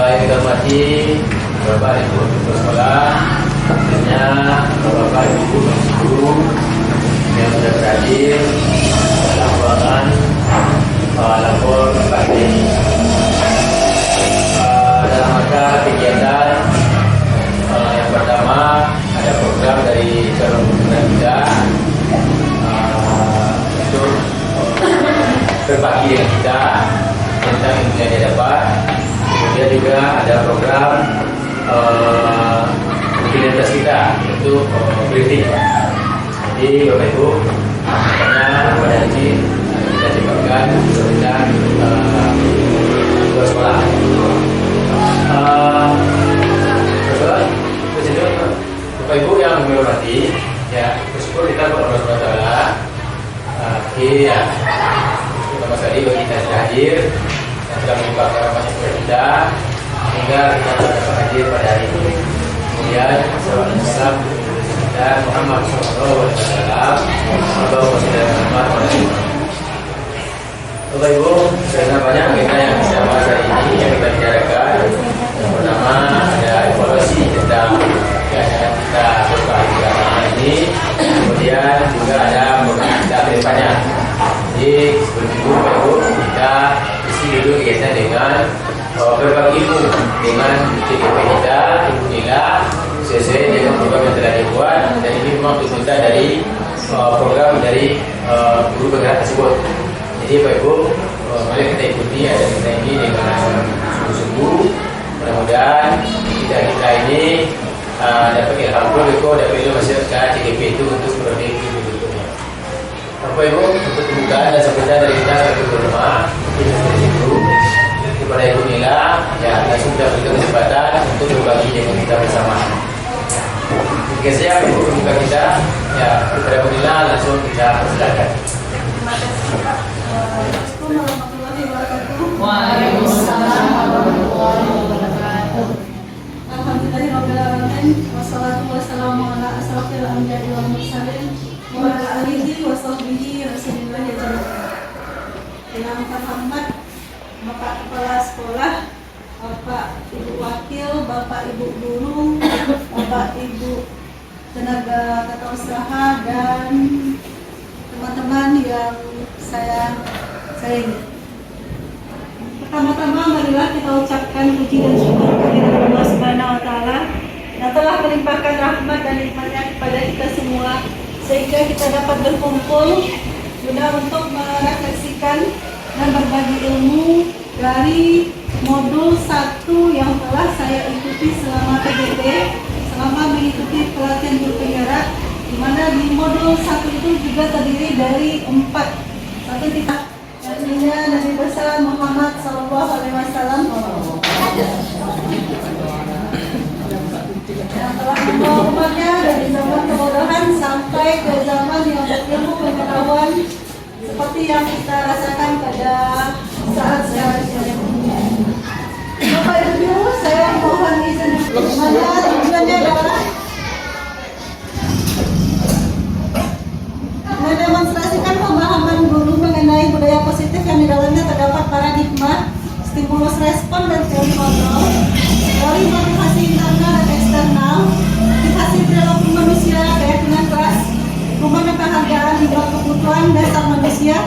Yang kita hormati Bapak Ibu Kepala Sekolah, tentunya Bapak Ibu guru yang sudah berhadir dalam ruangan lapor pagi ini. Dalam rangka kegiatan yang pertama ada program dari calon pimpinan kita untuk berbagi dengan kita tentang ilmu yang dia dapat. Kemudian juga ada program rutinitas kita untuk briefing. Jadi Bapak Ibu, makanya pada hari ini kita cepatkan tentang tugas sekolah. Bapak Ibu yang kami hormati, ya bersyukur kita kepada Allah Subhanahu wa Ta'ala. Ya, pertama sekali bagi kita sudah hadir yang sudah membuka kapasitas kita sehingga kita dapat hadir pada hari ini. Kemudian salam Islam dan Muhammad Sallallahu Alaihi Wasallam. Bapak Ibu, sudah banyak agenda yang bisa bahas hari ini yang kita bicarakan. Yang pertama ada evaluasi tentang keadaan kita beberapa ini. Kemudian juga ada program kita ke depannya. Jadi sebelum itu Bapak Ibu, kita isi dulu kegiatan dengan berbagi ilmu dengan CDP kita, Ibu Nila, sesuai dengan program yang telah dibuat, dan ini memang tuntutan dari program dari guru penggerak tersebut. Jadi Bapak Ibu, mari kita ikuti ada kita ini dengan sungguh-sungguh. Mudah-mudahan kita ini dapat ilham dapat ilmu masyarakat CDP itu untuk memperbaiki bentuknya. Bapak Ibu, untuk pembukaan dan sambutan dari kita satu rumah itu kepada Ibu Nila, ya langsung kita berikan kesempatan untuk berbagi dengan kita bersama. Jika siap Ibu pembuka kita, ya kepada Ibu Nila langsung kita persilakan. Terima kasih. Assalamualaikum warahmatullahi wabarakatuh. Waalaikumsalam warahmatullahi wabarakatuh. Alhamdulillahirabbil alamin wassalatu wassalamu ala asrofil anbiya'i wal mursalin wa ala alihi wa sahbihi rasulillah ya jalla. Yang terhormat Bapak Kepala Sekolah, Bapak Ibu Wakil, Bapak Ibu Guru, Bapak Ibu tenaga tata usaha dan teman-teman yang saya sayangi. Pertama-tama marilah kita ucapkan puji dan syukur kehadirat Allah Subhanahu wa Ta'ala yang telah melimpahkan rahmat dan nikmatnya kepada kita semua sehingga kita dapat berkumpul guna untuk merefleksikan dan berbagi ilmu dari modul 1 yang telah saya ikuti selama PJT, selama mengikuti pelatihan guru penggerak, di mana di modul 1 itu juga terdiri dari 4. Satu kita artinya Nabi besar Muhammad Sallallahu Alaihi Wasallam yang telah membawa umatnya dari zaman kebodohan sampai ke zaman yang berilmu pengetahuan seperti yang kita rasakan pada saat sekarang ini. Bapak Ibu, saya mohon izin mana tujuannya adalah mendemonstrasikan pemahaman guru mengenai budaya positif yang di dalamnya terdapat paradigma, stimulus respon dan teori kontrol dari motivasi internal dan eksternal, motivasi perilaku manusia, keyakinan keras, rumah penghargaan di bawah kebutuhan dasar manusia,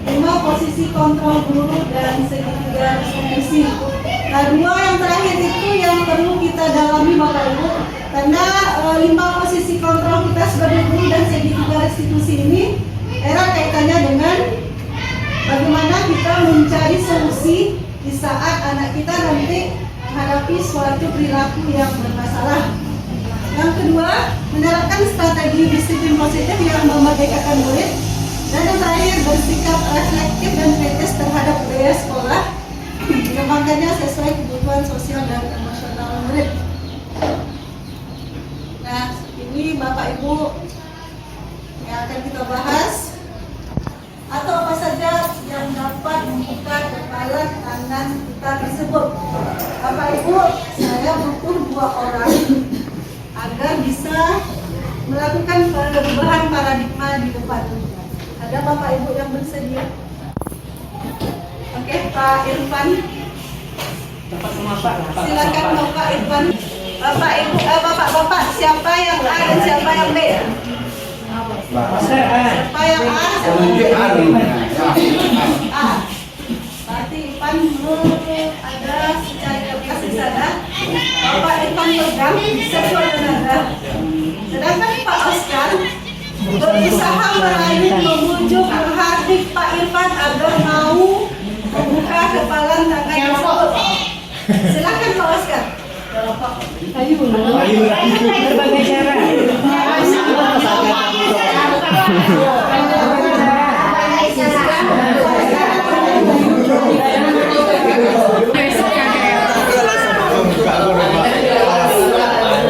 5 posisi kontrol guru dan segitiga resolusi. Nah, 2 yang terakhir itu yang perlu kita dalami Bapak Ibu, karena 5 posisi kontrol kita sebagai guru dan segitiga restitusi ini erat kaitannya dengan bagaimana solusi di saat anak kita nanti menghadapi suatu perilaku yang bermasalah. Yang kedua, menerapkan strategi disiplin positif yang memerdekakan murid. Dan yang terakhir, bersikap reflektif dan kritis terhadap budaya sekolah, mengembangkannya sesuai kebutuhan sosial dan emosional murid. Nah, ini Bapak Ibu yang akan kita bahas, atau apa saja yang dapat membuka kepalan tangan kita tersebut. Bapak Ibu, saya butuh 2 orang agar bisa melakukan perubahan paradigma di depan. Ada Bapak Ibu yang bersedia? Oke, Pak Irfan. Silakan Bapak Irfan. Bapak Ibu, Bapak, siapa yang A dan siapa yang B? Siapa yang A? A. Berarti Irfan ada secara kasih sadar. Bapak Irfan pegang sesuai dengan Anda. Sedangkan Pak Oscar berusaha merayu, memujuk, menghardik Pak Irfan agar mau membuka kepalan tangan tersebut. Silakan Pak Oscar. Ayo, berbagai cara.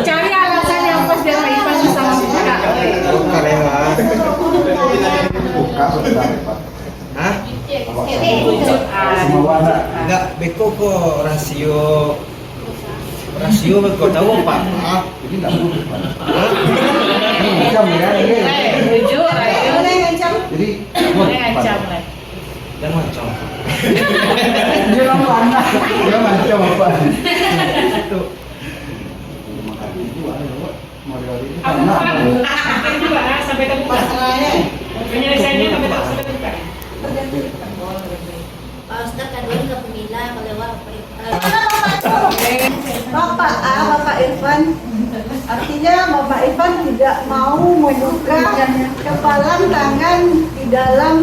Cari alasan yang pas biar Pak Irfan bisa membuka. Hah? Enggak, beko kok rasio beko tahu Pak. Jujur, Boleh ngancam? ngancam lah. Dan macam. Dia macam apa? Itu. Aku akan juga sampai terbuka. Penyelesaiannya sampai terbuka. Pak Ustaz kan dulu nggak pemila melewat Bapak A, Bapak Irfan. Artinya Bapak Irfan tidak mau membuka kepalan tangan di dalam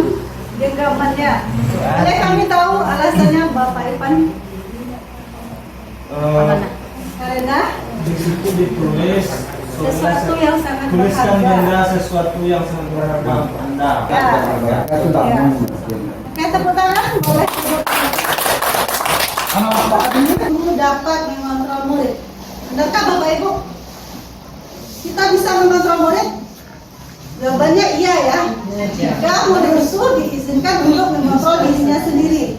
genggamannya. Boleh kami tahu alasannya Bapak Irfan? Karena Di situ ditulis sesuatu yang sangat tuliskan berharga. Anda sesuatu yang sangat berharga untuk Anda. Ya. Oke, tepuk tangan boleh. Guru dapat mengontrol murid. Benarkah Bapak Ibu? Kita bisa mengontrol murid? Jawabannya iya ya. Jika murid itu diizinkan untuk mengontrol dirinya sendiri.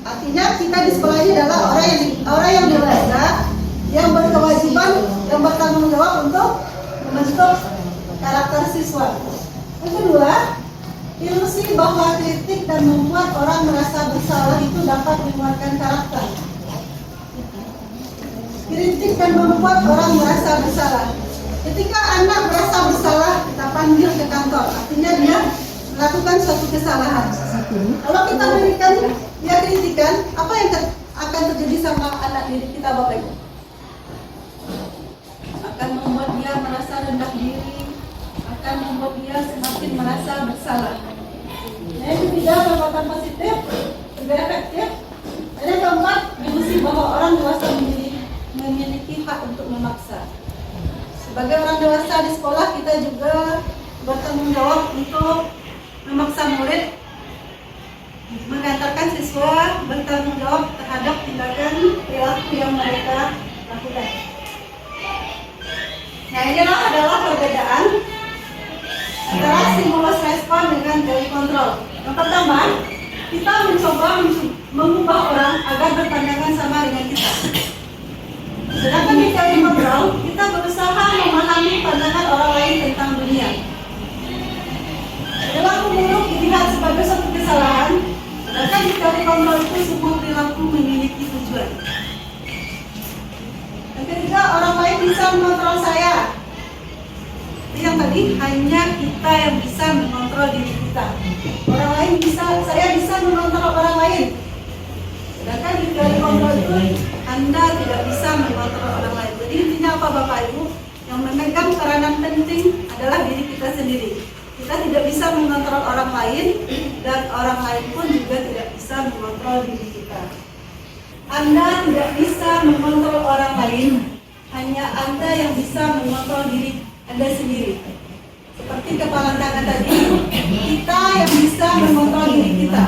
Artinya kita di sekolah ini adalah orang yang dewasa, yang berkewajiban, yang bertanggung jawab untuk membentuk karakter siswa. Yang kedua, ilusi bahwa kritik dan membuat orang merasa bersalah itu dapat menguatkan karakter. Kritik dan membuat orang merasa bersalah. Ketika anak merasa bersalah, kita panggil ke kantor. Artinya dia melakukan suatu kesalahan. Kalau kita berikan dia kritikan, apa yang akan terjadi sama anak didik kita, Bapak Ibu? Akan membuat dia merasa rendah diri, akan membuat dia semakin merasa bersalah. Yang ketiga, perbuatan positif juga efektif. Dan yang keempat, ilusi bahwa orang dewasa memiliki hak untuk memaksa. Sebagai orang dewasa di sekolah, kita juga bertanggung jawab untuk memaksa murid, mengantarkan siswa, bertanggung jawab terhadap tindakan perilaku yang mereka lakukan. Nah, inilah adalah perbedaan antara stimulus respon dengan dari kontrol. Yang pertama, kita mencoba mengubah orang agar berpandangan sama dengan kita. Sedangkan di dari kontrol, kita berusaha memahami pandangan orang lain tentang dunia. Perilaku buruk dilihat sebagai suatu kesalahan, sedangkan di dari kontrol itu semua perilaku memiliki tujuan. Yang ketiga, orang lain bisa mengontrol saya. Yang tadi hanya kita yang bisa mengontrol diri kita. Orang lain bisa, saya bisa mengontrol orang lain. Sedangkan di dari kontrol itu Anda tidak bisa mengontrol orang lain. Jadi intinya apa Bapak Ibu? Yang memegang peranan penting adalah diri kita sendiri. Kita tidak bisa mengontrol orang lain dan orang lain pun juga tidak bisa mengontrol diri kita. Anda tidak bisa mengontrol orang lain, hanya Anda yang bisa mengontrol diri Anda sendiri. Seperti kepala tangan tadi, kita yang bisa mengontrol diri kita.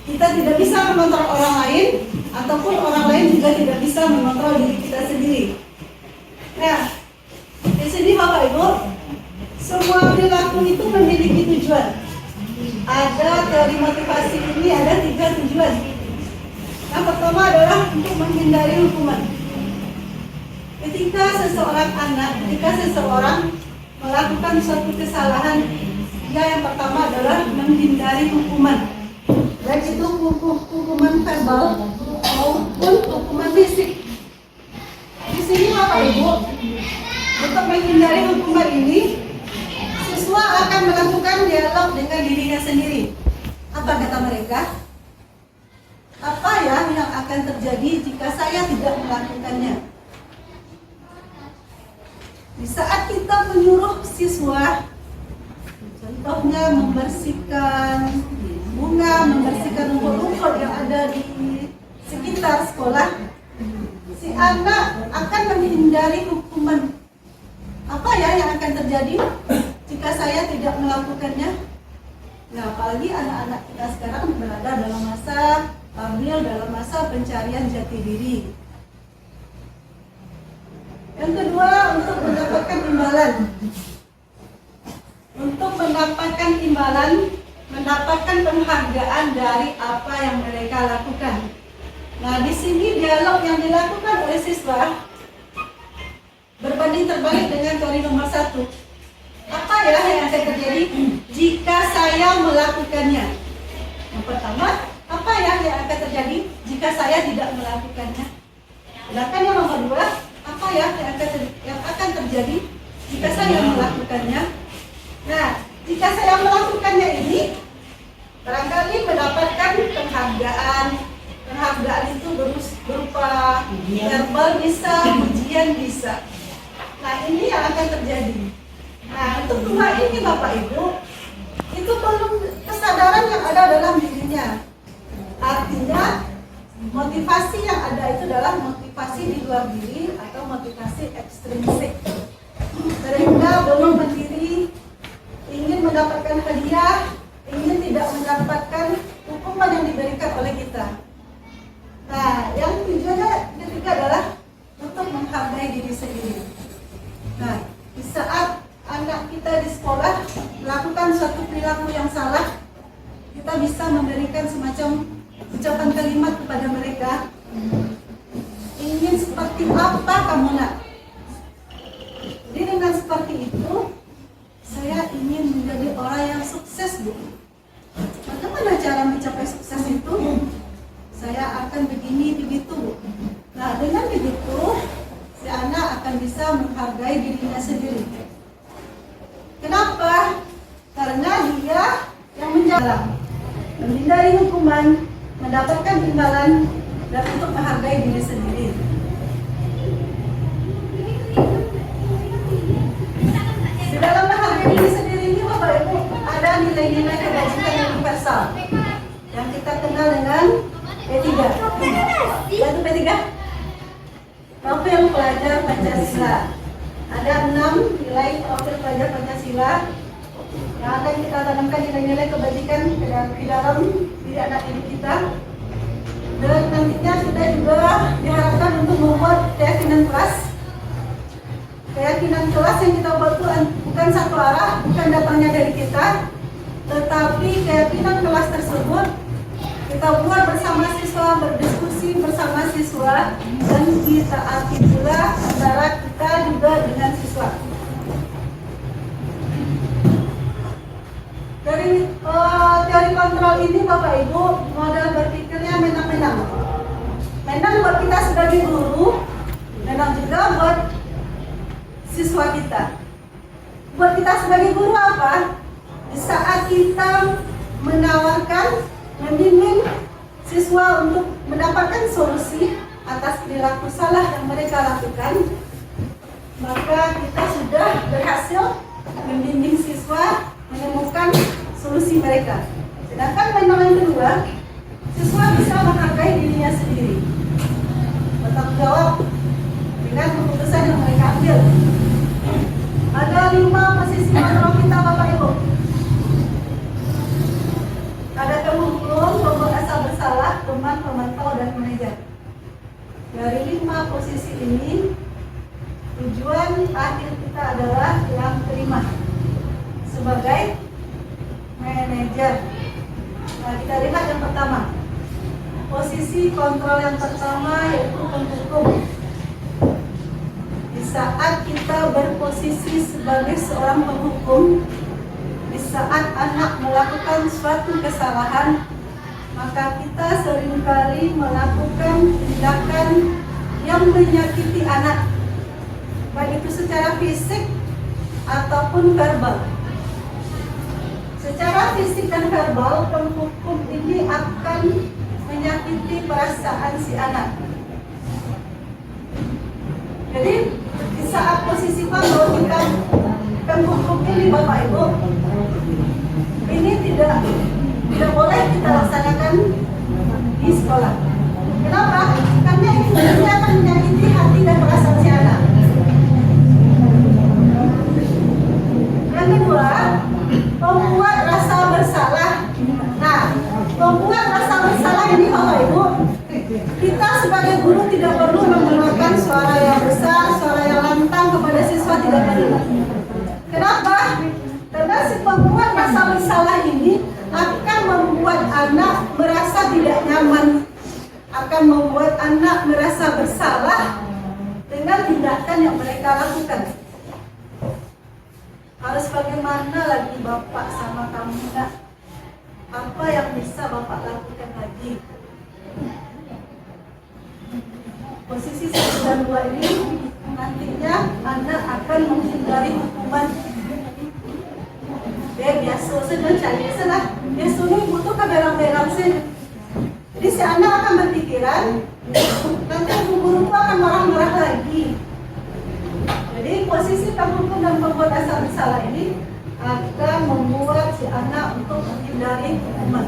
Kita tidak bisa mengontrol orang lain, ataupun orang lain juga tidak bisa mengontrol diri kita sendiri. Nah, di sini Bapak Ibu, semua perilaku itu memiliki tujuan. Ada teori motivasi ini ada 3 tujuan. Yang pertama adalah untuk menghindari hukuman. Ketika seseorang melakukan suatu kesalahan, dia yang pertama adalah menghindari hukuman. Baik itu hukuman verbal maupun hukuman fisik. Di sini Bapak Ibu, untuk menghindari hukuman ini, siswa akan melakukan dialog dengan dirinya sendiri. Apa kata mereka? Apa ya yang akan terjadi jika saya tidak melakukannya? Di saat kita menyuruh siswa, contohnya membersihkan bunga, membersihkan rumput-rumput yang ada di sekitar sekolah, si anak akan menghindari hukuman. Apa ya yang akan terjadi jika saya tidak melakukannya? Nah, apalagi anak-anak kita sekarang berada dalam masa labil, dalam masa pencarian jati diri. Yang kedua, untuk mendapatkan imbalan. Untuk mendapatkan imbalan, mendapatkan penghargaan dari apa yang mereka lakukan. Nah, di sini dialog yang dilakukan oleh siswa berbanding terbalik dengan teori nomor 1. Apa ya yang akan terjadi jika saya melakukannya? Yang pertama, apa ya yang akan terjadi jika saya tidak melakukannya? Sedangkan yang nomor 2, apa ya yang akan terjadi jika saya melakukannya? Nah, jika saya melakukannya ini, barangkali mendapatkan penghargaan. Penghargaan itu berupa verbal bisa, ujian bisa. Nah, ini yang akan terjadi. Nah, untuk 2 ini Bapak Ibu, itu belum kesadaran yang ada dalam dirinya. Artinya, motivasi yang ada itu adalah motivasi di luar diri atau motivasi ekstrinsik. Mereka belum berdiri, ingin mendapatkan hadiah, ingin tidak mendapatkan hukuman yang diberikan oleh kita. Nah, yang tujuannya ketiga adalah untuk menghargai diri sendiri. Nah, di saat anak kita di sekolah melakukan suatu perilaku yang salah, kita bisa memberikan semacam ucapan kalimat kepada mereka. Ingin seperti apa kamu nak? Jadi dengan seperti itu, saya ingin menjadi orang yang sukses, Bu. Bagaimana cara mencapai sukses itu? Saya akan begini, begitu, Bu. Nah, dengan begitu, si anak akan bisa menghargai dirinya sendiri. Kenapa? Karena dia yang menghindari hukuman, mendapatkan imbalan, dan untuk menghargai diri sendiri. Di dalam menghargai diri sendiri ini, Bapak Ibu, ada nilai-nilai kebajikan universal yang kita kenal dengan P3. Yaitu P3, profil pelajar Pancasila. Ada 6 nilai profil pelajar Pancasila yang akan kita tanamkan nilai-nilai kebajikan di dalam diri anak didik kita. Dan nantinya kita juga diharapkan untuk membuat keyakinan kelas. Keyakinan kelas yang kita buat itu bukan satu arah, bukan datangnya dari kita, tetapi keyakinan kelas tersebut kita buat bersama siswa, berdiskusi bersama siswa, dan ditaati pula antara kita juga dengan siswa. Dari teori kontrol ini Bapak Ibu, model berpikirnya menang-menang. Menang buat kita sebagai guru, menang juga buat siswa kita. Buat kita sebagai guru apa? Di saat kita menawarkan, membimbing siswa untuk mendapatkan solusi atas perilaku salah yang mereka lakukan, maka kita sudah berhasil membimbing siswa menemukan solusi mereka. Sedangkan yang kedua, siswa bisa menghargai dirinya sendiri, bertanggung jawab dengan keputusan yang mereka ambil. Ada 5 posisi kontrol kita Bapak Ibu. Ada penghukum, pembuat asal bersalah, teman, pemantau, dan manajer. Dari 5 posisi ini, tujuan akhir kita adalah yang kelima, sebagai manajer. Nah, kita lihat yang pertama. Posisi kontrol yang pertama yaitu penghukum. Di saat kita berposisi sebagai seorang penghukum, di saat anak melakukan suatu kesalahan, maka kita seringkali melakukan tindakan yang menyakiti anak, baik itu secara fisik ataupun verbal. Secara fisik dan verbal, penghukum ini akan menyakiti perasaan si anak. Jadi di saat posisi kontrol kita, penghukum ini Bapak Ibu, ini tidak boleh kita laksanakan di sekolah. Kenapa? Karena ini akan menyakiti hati dan perasaan si anak. Yang kedua, membuat rasa bersalah. Nah, membuat rasa bersalah ini Bapak Ibu, kita sebagai guru tidak perlu menggunakan suara yang besar, suara yang lantang kepada siswa, tidak perlu. Kenapa? Karena si pembuat rasa bersalah ini akan membuat anak merasa tidak nyaman, akan membuat anak merasa bersalah dengan tindakan yang mereka lakukan. Harus bagaimana lagi Bapak sama kamu, Nak? Apa yang bisa Bapak lakukan lagi? Posisi 1 dan 2 ini nantinya anak akan menghindari hukuman. Biasa saja cari salah. Biasa ini butuh keberang-berang saja. Jadi si anak akan berpikiran, nanti guru itu akan marah-marah lagi. Jadi posisi penghukum dan pembuat asal bersalah ini akan membuat si anak untuk menghindari hukuman.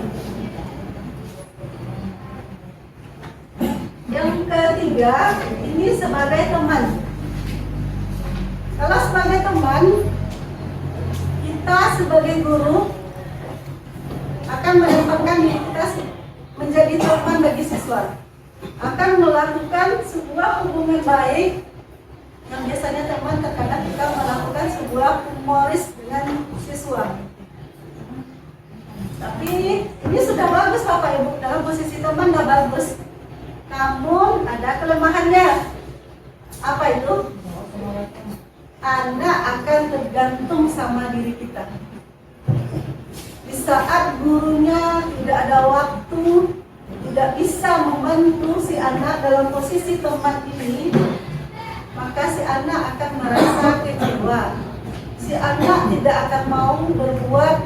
Yang ketiga, ini sebagai teman. Kalau sebagai teman, kita sebagai guru akan menempatkan diri kita menjadi teman bagi siswa, akan melakukan sebuah hubungan baik. Yang biasanya teman, terkadang kita melakukan sebuah humoris dengan siswa. Tapi ini sudah bagus Bapak Ibu, dalam posisi teman sudah bagus. Namun ada kelemahannya. Apa itu? Anak akan tergantung sama diri kita. Di saat gurunya tidak ada waktu, tidak bisa membantu si anak dalam posisi teman ini, maka si anak akan merasa kecewa. Si anak tidak akan mau berbuat,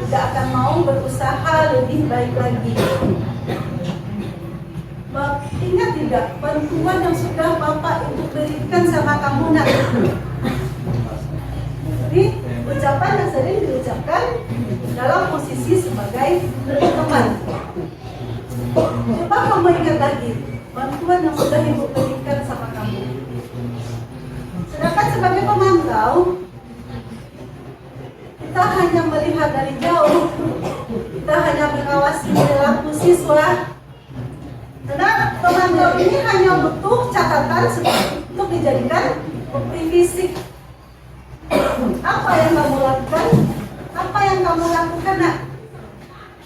tidak akan mau berusaha lebih baik lagi. Ingat tidak, bantuan yang sudah Bapak Ibu berikan sama kamu, Nak. Jadi ucapan yang sering diucapkan dalam posisi sebagai teman. Coba kamu ingat lagi bantuan yang sudah Ibu berikan sama kamu. Sedangkan sebagai pemantau, kita hanya melihat dari jauh, kita hanya mengawasi perilaku siswa. Karena pemantau ini hanya butuh catatan untuk dijadikan bukti fisik. Apa yang kamu lakukan? Apa yang kamu lakukan, Nak?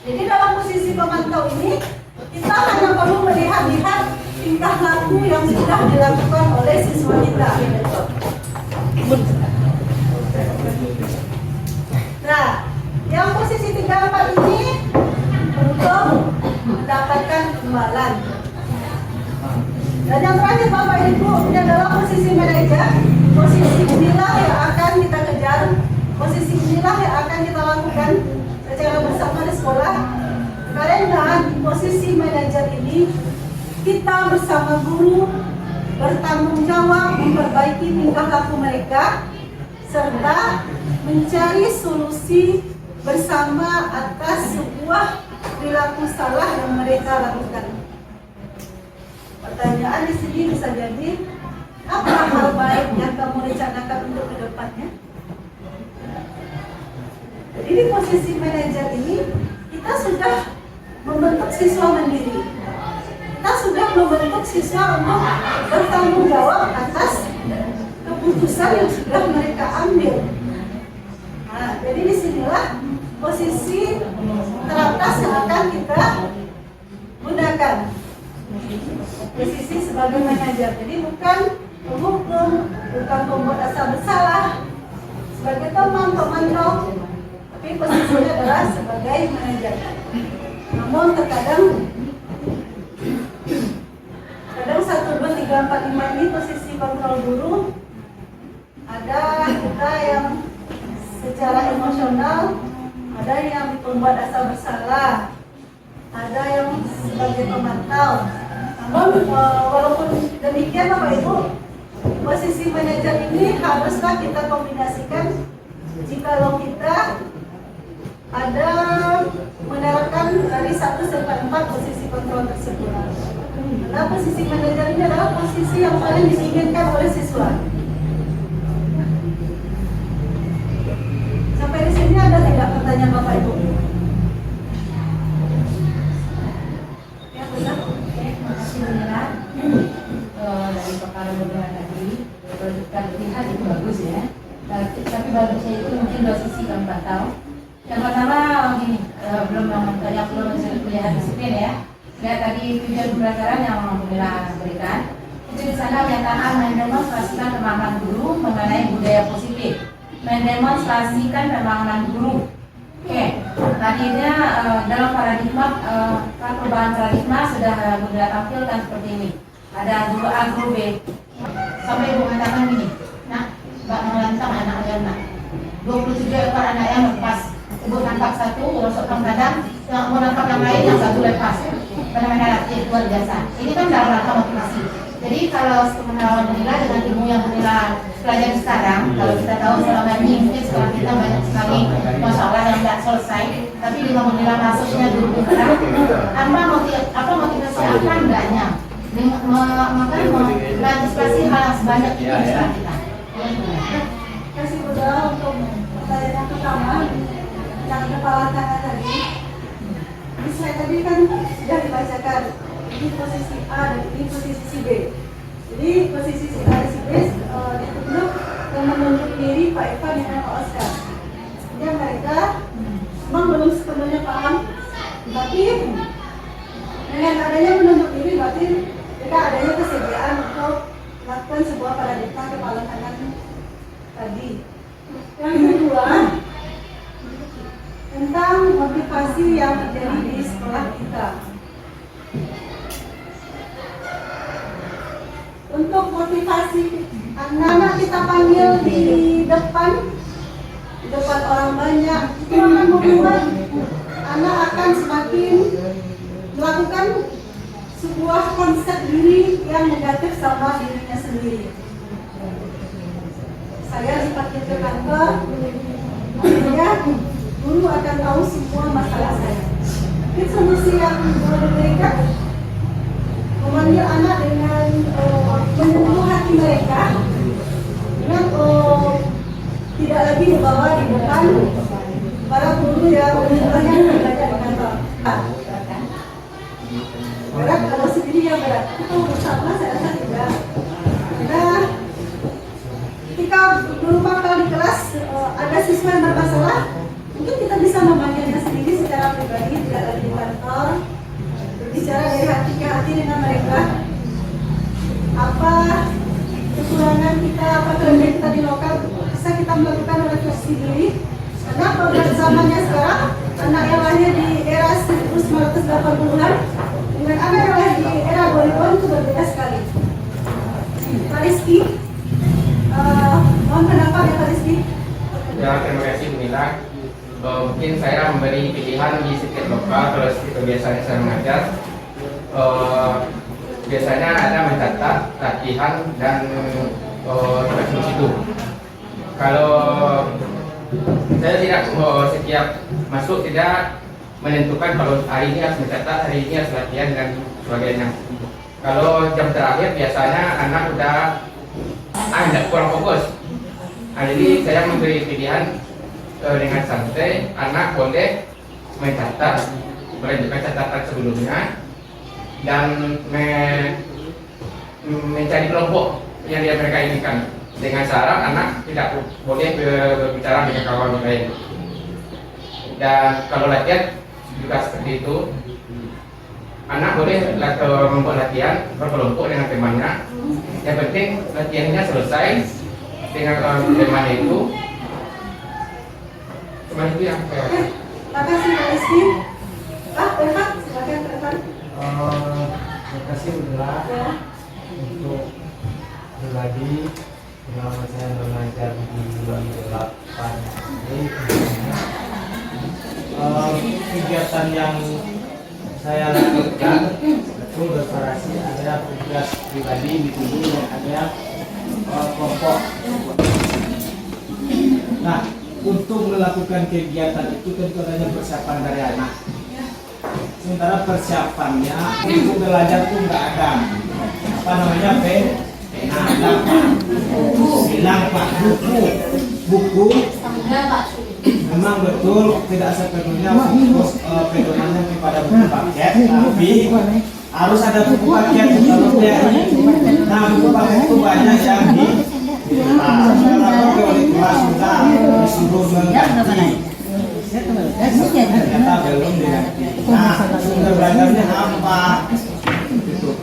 Jadi dalam posisi pemantau ini, kita hanya perlu melihat-lihat tingkah laku yang sudah dilakukan oleh siswa kita. Nah, yang posisi 3-4 ini untuk mendapatkan imbalan. Dan yang terakhir Bapak Ibu, ini adalah posisi manajer. Posisi inilah yang akan kita kejar, posisi inilah yang akan kita lakukan secara bersama di sekolah. Karena di posisi manajer ini, kita bersama guru bertanggung jawab memperbaiki tingkah laku mereka, serta mencari solusi bersama atas sebuah perilaku salah yang mereka lakukan. Pertanyaan di sini bisa jadi, apa hal baik yang kamu rencanakan untuk kedepannya? Jadi di posisi manajer ini, kita sudah membentuk siswa mandiri. Kita sudah membentuk siswa untuk bertanggung jawab atas keputusan yang sudah mereka ambil. Nah, jadi disinilah posisi teratas yang akan kita gunakan. Posisi sebagai manajer. Jadi bukan penghukum, bukan pembuat asa bersalah, sebagai teman, pemandu, tapi posisinya adalah sebagai manajer. Namun terkadang 1, 2, 3, 4, 5 ini posisi kontrol guru. Ada kita yang secara emosional, ada yang pembuat asa bersalah, ada yang sebagai pemantau. Namun walaupun demikian Bapak Ibu, posisi manajer ini haruslah kita kombinasikan jikalau kita ada menerapkan dari 1 sampai 4 posisi kontrol tersebut. Karena posisi manajer ini adalah posisi yang paling diinginkan oleh siswa. Sampai di sini ada tidak pertanyaan Bapak Ibu? Ya, benar. Bismillah. Dari perkara beberapa tadi, kalau lihat itu bagus ya. Tapi bagusnya itu mungkin 2 sisi yang Mbak tahu. Yang pertama gini, belum kuliah disiplin ya. Lihat tadi video pembelajaran yang Alhamdulillah berikan. Itu di sana menyatakan mendemonstrasikan pemahaman guru mengenai budaya positif. Mendemonstrasikan pemahaman guru. Oke, tadinya dalam paradigma perubahan paradigma sudah Bunda tampilkan seperti ini. Ada guru A, guru B. Sampai Ibu mengatakan gini, nah, Mbak merancang anaknya nak 27 ekor anak yang lepas. Ibu tangkap 1, rosokkan badan, yang mau nangkap yang lain, yang 1 lepas. Benar-benar luar biasa. Ini kan dalam rangka motivasi. Jadi kalau pengetahuan menilai dengan ilmu yang menilai pelajari sekarang, kalau kita tahu selama ini mungkin sekolah kita banyak sekali masalah yang tidak selesai, tapi dengan menilai masuknya dulu sekarang, apa motivasi apa enggaknya? Maka mengantisipasi hal yang sebanyak itu di sekolah kita. Kasih Bunda untuk pertanyaan yang pertama, yang kepala tangan tadi. Saya tadi kan sudah dibacakan ini posisi A dan ini posisi B. Jadi posisi A dan si B ditunjuk dan menunjuk diri Pak Evan dengan Pak Oscar. Jadi mereka memang belum sepenuhnya paham, tapi dengan adanya menunjuk diri berarti mereka adanya kesediaan untuk melakukan sebuah paradigma kepala tangan tadi. Yang kedua, tentang motivasi yang terjadi di sekolah kita. Untuk motivasi anak-anak kita panggil di depan orang banyak, itu akan membuat anak akan semakin melakukan sebuah konsep diri yang negatif sama dirinya sendiri. Saya dipanggil ke kantor, akhirnya guru akan tahu semua masalah saya. Ini solusi yang boleh diberikan, memanggil anak dengan menyentuh hati mereka, dengan tidak lagi dibawa di depan para guru yang banyak belajar di kantor. Berat kalau sendiri yang berat, itu bersama saya rasa tidak. Karena ketika guru bakal di kelas ada siswa yang bermasalah, mungkin kita bisa memanggilnya sendiri secara pribadi, tidak lagi di kantor, berbicara dari hati ke hati dengan mereka. Apa kekurangan kita, apa kelebihan kita di lokal, bisa kita melakukan refleksi diri. Karena pada zamannya sekarang, anak yang lahir di era 1980-an dengan anak yang lahir di era 2000-an itu berbeda sekali. Pak Rizky, mohon pendapat ya Pak Rizky. Ya, terima kasih Bu Mila. Mungkin saya memberi pilihan di setiap lokal. Kalau biasanya saya mengajar, biasanya ada mencatat latihan dan refleksi itu. Kalau saya tidak setiap masuk tidak menentukan kalau hari ini harus mencatat, hari ini harus latihan dan sebagainya. Kalau jam terakhir biasanya anak udah tidak kurang fokus. Nah, jadi saya memberi pilihan dengan santai, anak boleh mencatat, melanjutkan catatan sebelumnya dan mencari kelompok yang mereka inginkan, dengan syarat anak tidak boleh berbicara dengan kawan lain. Dan kalau latihan juga seperti itu, anak boleh membuat latihan berkelompok dengan temannya. Yang penting latihannya selesai dengan temannya itu. Cuma itu yang saya. Terima kasih Pak Rizky. Pak, Pak, silakan Pak. Terima kasih Undra Ya. untuk berbagi selama saya mengajar di 8 ini. Kegiatan yang saya lakukan itu bervariasi, ada tugas pribadi di sini dan ada kelompok. Nah, untuk melakukan kegiatan itu tentu adanya persiapan dari anak. Sementara persiapannya untuk belajar itu nggak ada. Apa namanya, pena, ada Pak, bilang Pak, buku. Memang betul tidak sepenuhnya fokus pedomannya kepada buku paket, tapi harus ada buku paket kalau dia. Nah, buku paket itu banyak yang sekarang oleh kelas sudah disuruh mengganti. Ternyata belum diganti. Nah, sumber belajarnya apa? Itu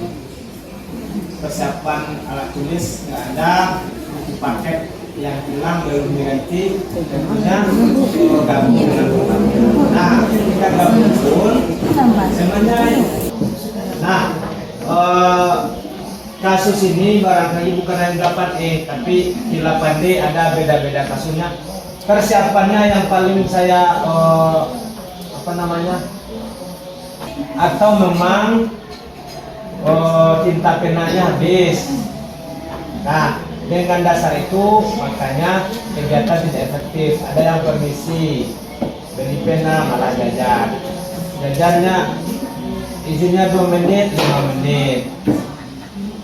persiapan alat tulis nggak ada, buku paket yang hilang belum diganti, tentunya gabung dengan pembagian. Nah, ketika gabung pun semuanya. Nah, kasus ini barangkali bukan hanya 8E, tapi di 8D ada beda-beda kasusnya. Persiapannya yang paling saya atau memang tinta penanya habis. Nah, dengan dasar itu makanya kegiatan tidak efektif. Ada yang permisi beli pena malah jajan. Jajannya izinnya 2 menit, 5 menit.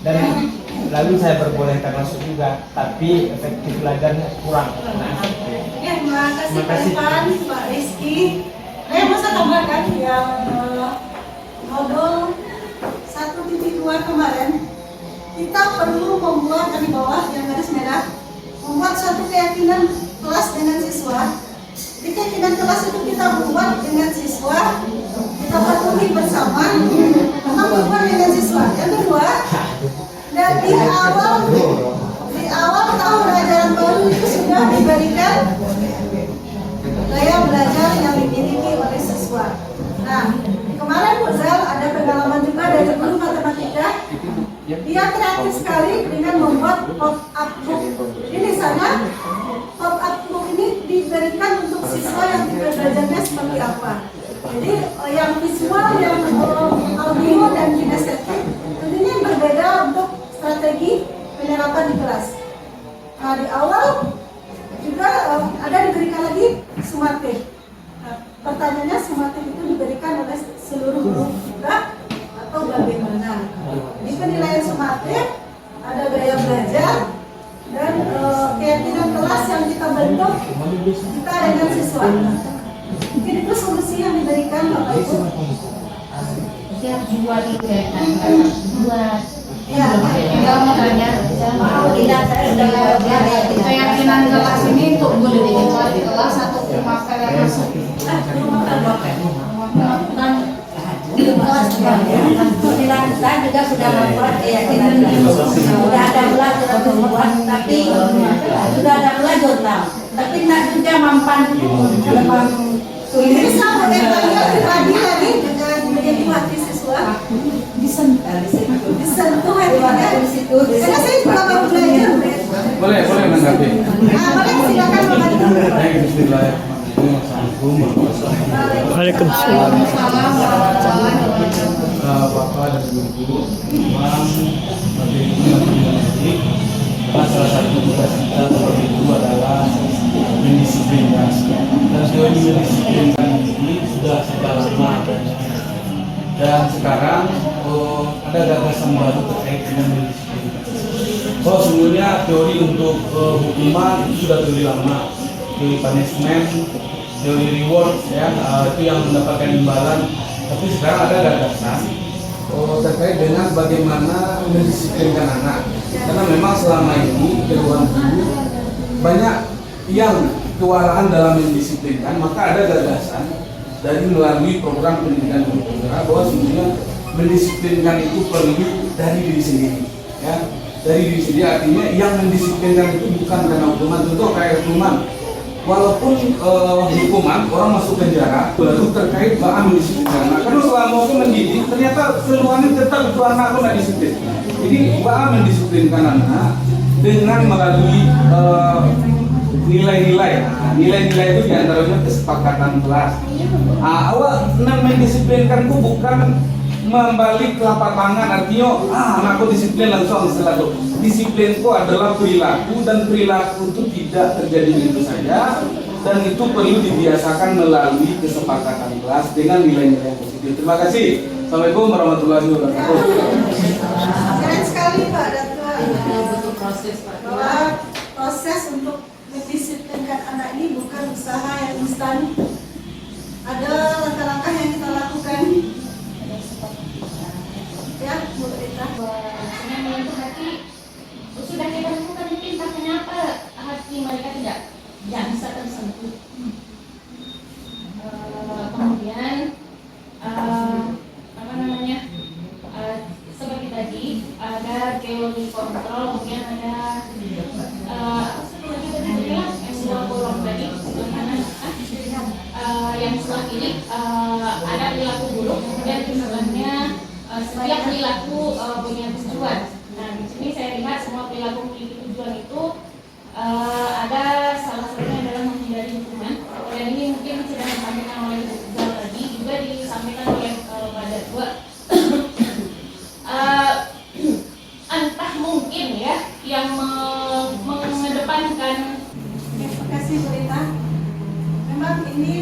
Dan lalu saya perbolehkan masuk juga, tapi efektif belajarnya kurang. Terima kasih Pak Rizky. Saya masa tambahkan yang modul 1.2 kemarin. Kita perlu membuat dari bawah yang garis merah, membuat suatu keyakinan kelas dengan siswa. Di keyakinan kelas itu kita buat dengan siswa, kita patuhi bersama, membuat dengan siswa. Yang kedua, dan di awal tahun ajaran baru itu sudah diberikan gaya belajar yang dimiliki oleh siswa. Nah, kemarin Muzal ada pengalaman juga dari guru matematika. Dia kreatif sekali dengan membuat pop-up book. Ini sana pop-up book ini diberikan untuk siswa yang belajarnya seperti apa. Jadi yang visual, yang audio dan kinestetik tentunya yang berbeda untuk strategi penerapan di kelas. Nah, di awal juga ada diberikan lagi sumatif. Nah, pertanyaannya sumatif itu diberikan oleh seluruh guru juga atau bagaimana? Di penilaian sumatif ada gaya belajar dan keyakinan kelas yang kita bentuk kita dengan siswa. Mungkin itu solusi yang diberikan Bapak Ibu. Yang jual itu ya, buat Ya, makanya mau tidak keyakinan kelas ini untuk boleh dibuat di kelas atau memakai yang masuk kelas juga. Kita juga sudah membuat keyakinan sudah ada belajar untuk membuat, tapi sudah ada belajar tapi tidak juga mampan dalam ini bisa bagaimana pribadi lagi dengan menjadi hati siswa. Disentuh hatinya. Karena saya juga baru belajar. Boleh menanggapi. Nah, boleh silakan Bapak Ibu. Waalaikumsalam. Bapak dan Ibu, memang salah satu tugas kita sebagai guru adalah mendisiplinkan. Dan sejauh ini mendisiplinkan ini sudah secara sekarang ada gagasan baru terkait dengan mendisiplinkan. Oh, sebenarnya teori untuk hukuman itu sudah teori lama, teori punishment, teori reward, ya, itu yang mendapatkan imbalan. Tapi sekarang ada gagasan terkait dengan bagaimana mendisiplinkan anak. Karena memang selama ini di ruang guru banyak yang kewalahan dalam mendisiplinkan, maka ada gagasan dari melalui program pendidikan guru penggerak bahwa sebenarnya mendisiplinkan itu perlu dari diri sendiri, ya, dari diri sendiri. Artinya yang mendisiplinkan itu bukan karena hukuman. Contoh kayak hukuman, walaupun hukuman orang masuk penjara lalu terkait bahan mendisiplinkan. Nah, kalau selama itu mendidik ternyata seluruhnya tetap itu anak pun tidak disiplin. Jadi bahan mendisiplinkan anak dengan melalui nilai-nilai. Nah, nilai-nilai itu diantaranya kesepakatan kelas. Awal mendisiplinkan itu bukan membalik telapak tangan, artinya anakku disiplin langsung setelah itu. Disiplin itu adalah perilaku, dan perilaku itu tidak terjadi begitu saja, dan itu perlu dibiasakan melalui kesepakatan kelas dengan nilai-nilai positif. Terima kasih. Assalamualaikum warahmatullahi wabarakatuh. Keren sekali Pak Datua. Butuh proses, Pak. Bahwa proses untuk mendisiplinkan anak ini bukan usaha yang instan. Ada langkah-langkah yang kita lakukan. Ya, Bu Rita. Dengan menyentuh hati sudah kita lakukan, mungkin tak kenapa hati mereka tidak bisa tersentuh. Kemudian apa namanya, seperti tadi ada teori kontrol, kemudian ada seperti tadi yang sebuah bolong tadi, yang sebelah kiri ada perilaku buruk, kemudian di sebelahnya setiap perilaku punya tujuan. Nah, di sini saya lihat semua perilaku memiliki tujuan itu ada salah satunya adalah menghindari hukuman. Dan ini mungkin sudah disampaikan oleh Bu Zal tadi, juga disampaikan oleh Pak Datua. Entah mungkin ya yang mengedepankan. Terima kasih Bu Rita. Memang ini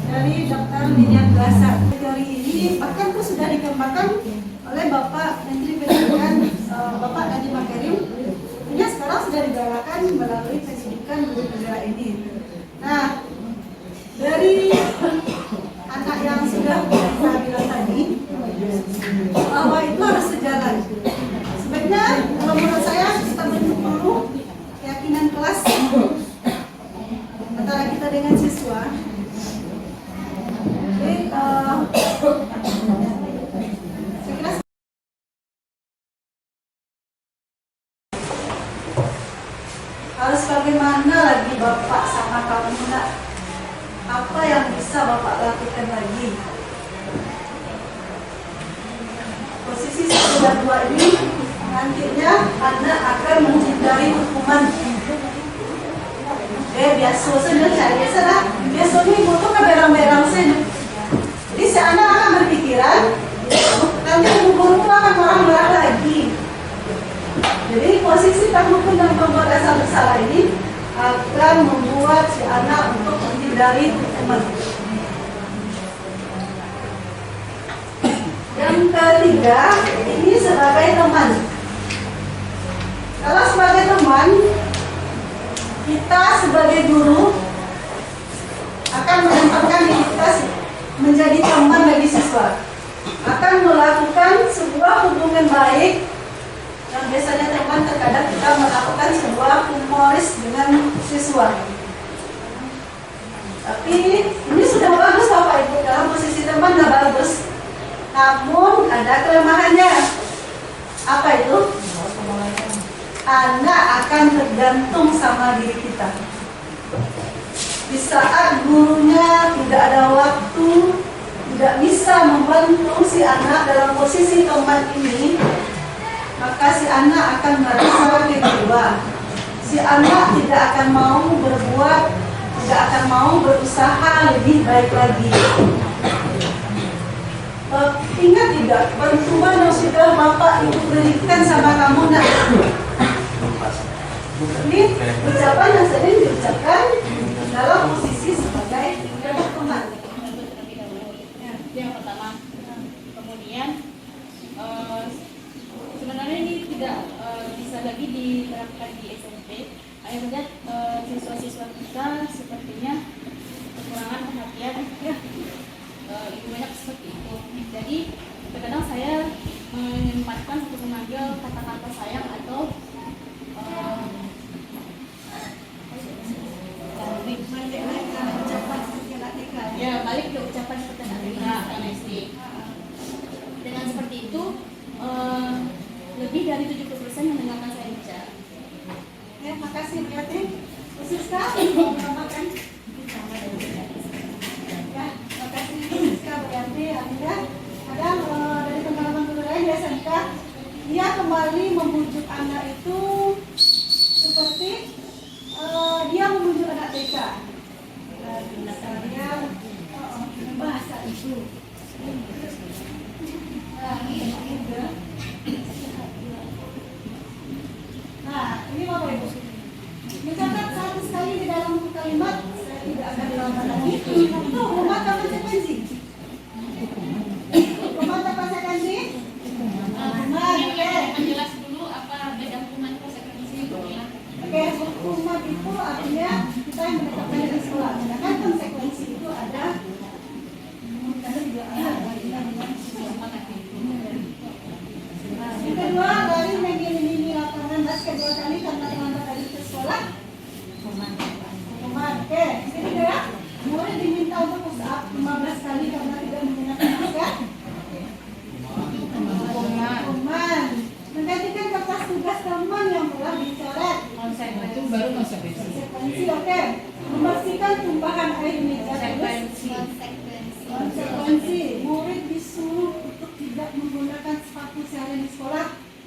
dari Dr. Lilian Glaser. Teori ini bahkan itu sudah dikembangkan oleh Bapak Menteri Pendidikan, Bapak Nadiem Makarim. Ini sekarang sudah digalakkan melalui pendidikan guru penggerak ini. Nah, dari anak yang sudah saya bilang tadi, bahwa itu harus sejalan. Sebenarnya kalau menurut saya kita perlu keyakinan kelas antara kita dengan siswa. Jadi, saya kira harus bagaimana lagi Bapak sama kamu nak? Apa yang bisa Bapak lakukan lagi? Posisi 1 dan 2 ini nantinya anak akan menghindari hukuman. Biasa lah. Biasanya ibu tuh keberang-berang sih. Jadi si anak akan berpikiran, nanti ibu guru akan marah-marah lagi. Jadi posisi takut dan pembuat asal bersalah ini akan membuat si anak untuk menghindari hukuman. Yang ketiga, ini sebagai teman. Kalau sebagai teman, kita sebagai guru akan menempatkan diri kita menjadi teman bagi siswa, akan melakukan sebuah hubungan baik. Yang biasanya teman, terkadang kita melakukan sebuah humoris dengan siswa. Tapi ini sudah bagus Bapak Ibu, dalam posisi teman sudah bagus. Namun ada kelemahannya. Apa itu? Anak akan tergantung sama diri kita. Di saat gurunya tidak ada waktu, tidak bisa membantu si anak dalam posisi teman ini, maka si anak akan merasa kecewa. Si anak tidak akan mau berbuat, tidak akan mau berusaha lebih baik lagi. Ingat tidak, bantuan yang sudah Bapak Ibu berikan sama kamu nak? Ini ucapan yang sering diucapkan dalam posisi sebagai teman. Yang pertama, kemudian diterapkan di SMP. Saya melihat siswa-siswa kita sepertinya kekurangan perhatian, ya, itu banyak seperti itu. Jadi terkadang saya menyempatkan untuk memanggil kata-kata sayang atau ya balik ke ucapan seperti anak SD. Dengan seperti itu lebih dari 70% mendengarkan saya bicara. Ya, makasih berarti Siska mau menambahkan. Ya, makasih Siska berarti ada dari pengalaman guru lain ya SMK, dia kembali membujuk anak itu seperti dia membujuk anak TK. Misalnya bahasa itu. Nah, ini Bapak Ibu. Mencatat satu sekali di dalam kalimat, saya tidak akan lama lagi. Itu rumah apa konsekuensi? Rumah apa konsekuensi? Menjelas dulu apa beda hukuman konsekuensi. Oke, hukuman itu artinya kita yang menetapkan di sekolah. Sedangkan konsekuensi itu ada. Karena juga ada yang kedua, dari mengelimingi lapangan basket 2 kali karena terlambat tadi ke sekolah. Hukuman. Oke, sini ya. Murid diminta untuk push up 15 kali karena tidak menggunakan masker. Hukuman. Menggantikan kertas tugas teman yang telah dicoret. Itu baru konsekuensi. Konsekuensi, oke. Membersihkan tumpahan air meja. Konsekuensi. Murid disuruh untuk tidak menggunakan sepatu sehari di sekolah.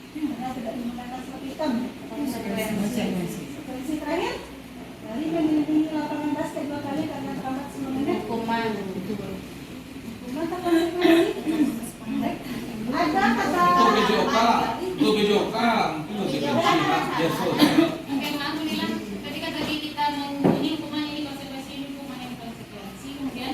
Karena tidak menggunakan sepatu hitam. Konsekuensi terakhir. Dari mengelilingi lapangan basket 2 kali karena terlambat 10 menit. Hukuman. Hukuman atau konsekuensi? Ada kata. Itu video kan. Oke, maaf bilang ketika tadi kita ini hukuman ini konsekuensi, ini hukuman yang konsekuensi, kemudian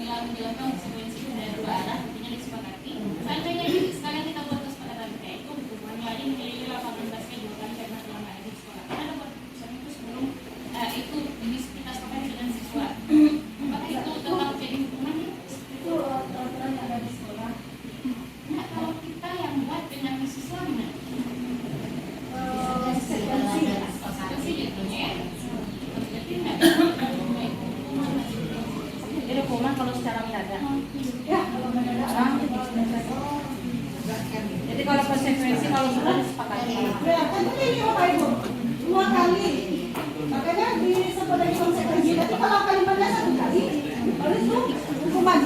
menjelaskan konsekuensi dari dua arah, artinya disepakati. Seandainya sekarang kita buat kesepakatan kayak itu hukuman lagi menjadi lapangan basket 2 kali karena terlambat di sekolah. Karena ada keputusan itu sebelum itu kita sepakati dengan siswa. Apakah itu tetap jadi hukuman? Itu aturan yang ada di sekolah. Nah, kalau kita yang buat dengan siswa gimana? Konsekuensi jadinya ya. Jadi nggak Jadi hukuman kalau secara mendadak. Ya, kalau mendadak. Jadi kalau konsekuensi kalau sudah disepakati. Ya, kan ini Bapak Ibu. 2 kali. Makanya disebut dari konsekuensi. Tapi kalau kalimatnya 1 kali, lalu itu hukuman.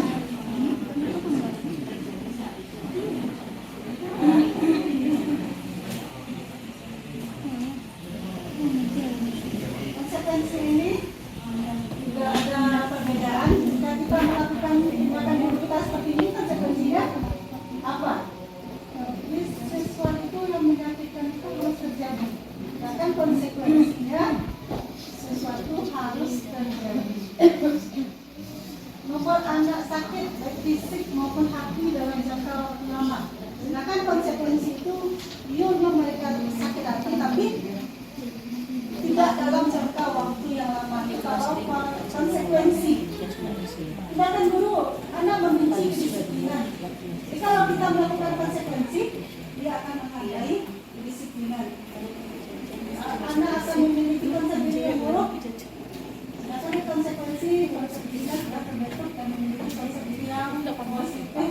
Konsekuensi ini juga ada perbedaan. Jika kita melakukan tindakan buruk kita seperti ini, konsekuensinya apa? Ini sesuatu itu yang menyakitkan itu harus terjadi. Bahkan konsekuensinya sesuatu harus terjadi. Membuat anak sakit baik fisik maupun hati dalam jangka waktu lama. Sedangkan konsekuensi itu yang mereka sakit hati tapi tidak dalam jangka waktu yang lama. Itu kalau konsekuensi. Tindakan guru, anak membenci kedisiplinan. Jadi kalau kita melakukan konsekuensi, dia akan menghargai kedisiplinan. Anak akan memiliki konsep diri yang buruk. Sedangkan konsekuensi kita sudah terbentuk dan memiliki konsep diri yang positif.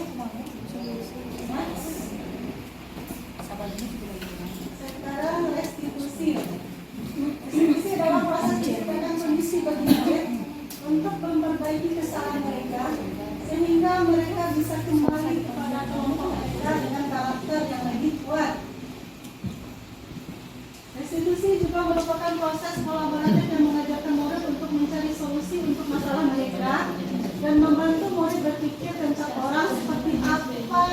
Sekarang restitusi. Restitusi adalah proses penciptaan kondisi bagi murid untuk memperbaiki kesalahan mereka sehingga mereka bisa kembali kepada kelompok mereka dengan karakter yang lebih kuat. Restitusi juga merupakan proses kolaboratif yang mengajarkan murid untuk mencari solusi untuk masalah mereka dan membantu murid berpikir tentang orang seperti apa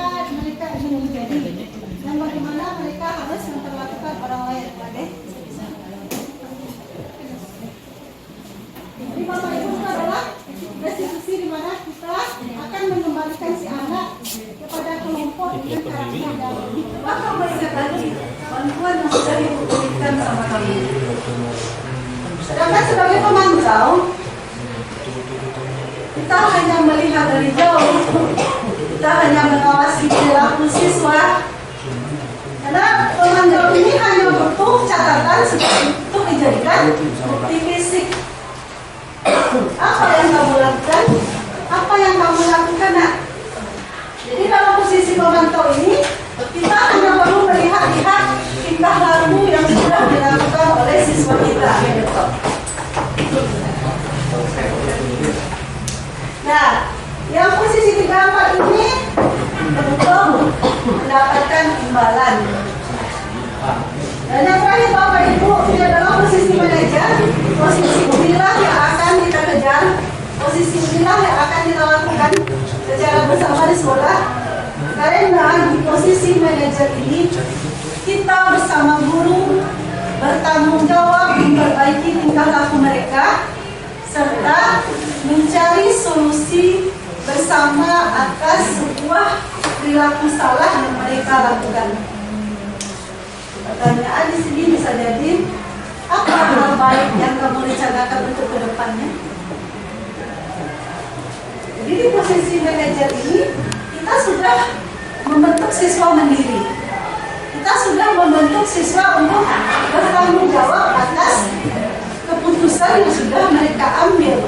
mereka ingin menjadi dan bagaimana mereka harus memperlakukan orang lain. Jadi Bapak Ibu itu adalah restitusi di mana kita akan mengembalikan si anak kepada kelompok Maka mereka tadi bantuan yang sudah diberikan sama kami. Sedangkan sebagai pemantau, kita hanya melihat dari jauh, kita hanya mengawasi perilaku siswa. Karena pemantau ini hanya butuh catatan untuk dijadikan bukti fisik. Apa yang kamu lakukan? Apa yang kamu lakukan, nak? Jadi dalam posisi pemantau ini, kita hanya perlu melihat-lihat tingkah laku yang sudah dilakukan oleh siswa kita. Nah, yang posisi 34 ini belum mendapatkan imbalan. Dan yang terakhir Bapak Ibu, ini adalah posisi manajer. Posisi inilah yang akan kita kejar. Posisi inilah yang akan kita lakukan secara bersama di sekolah. Karena di posisi manajer ini, kita bersama guru bertanggung jawab memperbaiki tingkah laku mereka serta mencari solusi bersama atas sebuah perilaku salah yang mereka lakukan. Pertanyaan di sini bisa jadi, apa hal baik yang kamu rencanakan untuk kedepannya? Jadi di posisi manajer ini, kita sudah membentuk siswa mandiri. Kita sudah membentuk siswa untuk bertanggung jawab atas keputusan yang sudah mereka ambil.